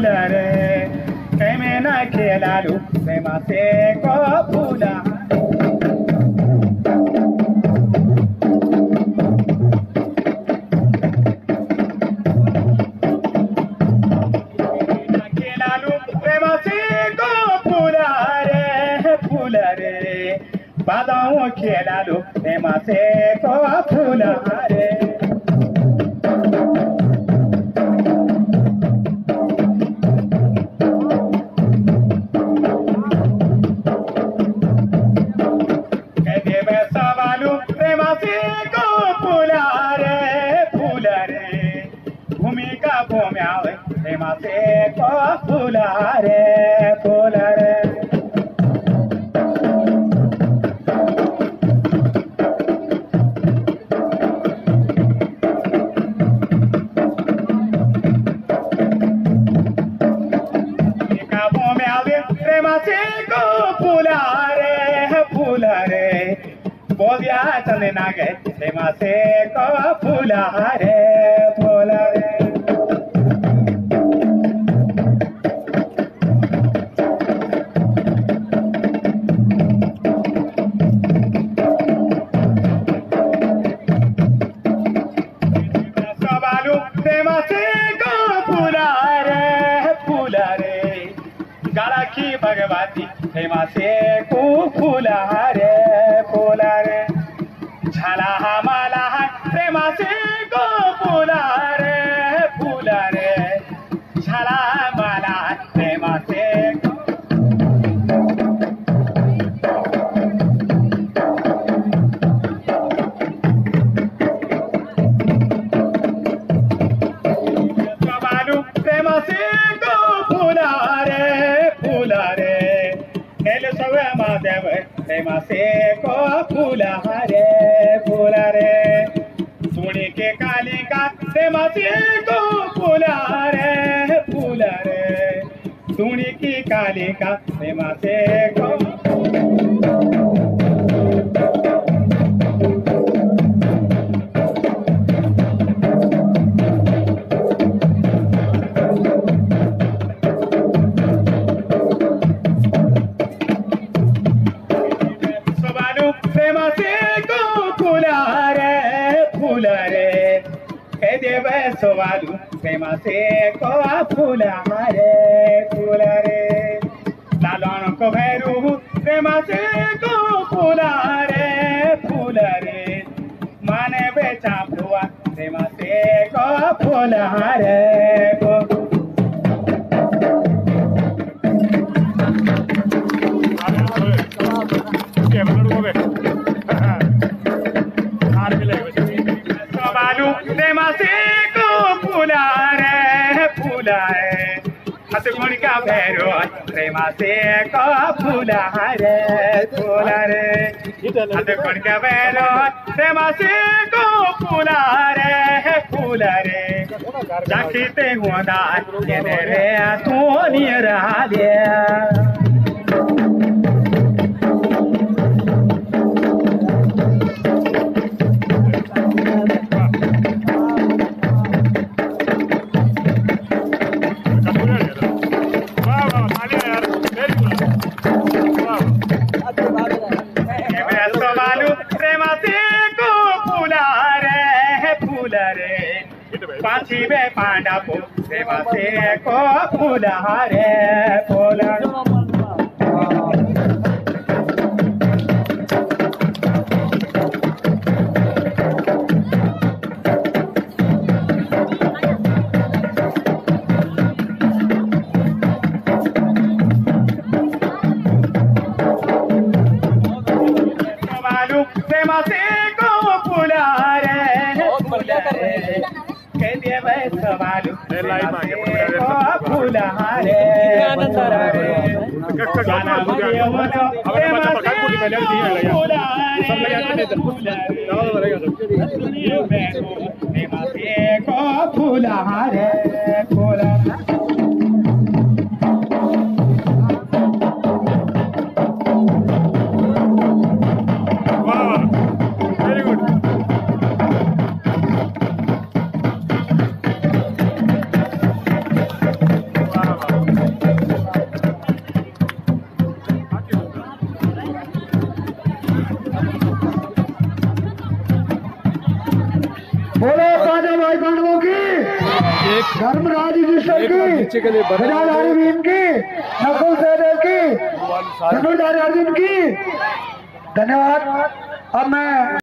fula re keme na kelalu prema se ko fula Badao kelalu prema se ko fula re Chandana गए प्रेमा से को फूला रे फूला रे सवालू प्रेमा से को फूला रे गाड़ा की भगवती प्रेमा से को फूला रे फूला रे झाला मला प्रेमा से को फूला रे झाला मला प्रेमा से बालू प्रेमा से को फूला रे नेल सवे महादेव प्रेमा से को फूला रे सुनी के कालिका प्रेमा से को फूला रे सुनी की कालिका प्रेमा से को सवालू प्रेमा से को फूला रे लालन को भैरू प्रेमा से को फूला रे माने बेचा फुआ प्रेमा से को फूला रे को सवालू प्रेमा से फूला रे हथगुण का भैरो प्रेमा से को फूला रे हथगुण का भैरो प्रेमा से को फूला रे जाखीते हुआ रे तू नियर दे पाछी बे पांडा को प्रेमा से को फूला रे फूला प्रेमा से को फूला रे सवालू फूला रे फूला रे फूला बोलो पांडव भाई पांडवों की, धर्मराज युधिष्ठिर की, गदाधारी भीम की, नकुल सहदेव की, धनुर्धारी अर्जुन की। धन्यवाद। अब मैं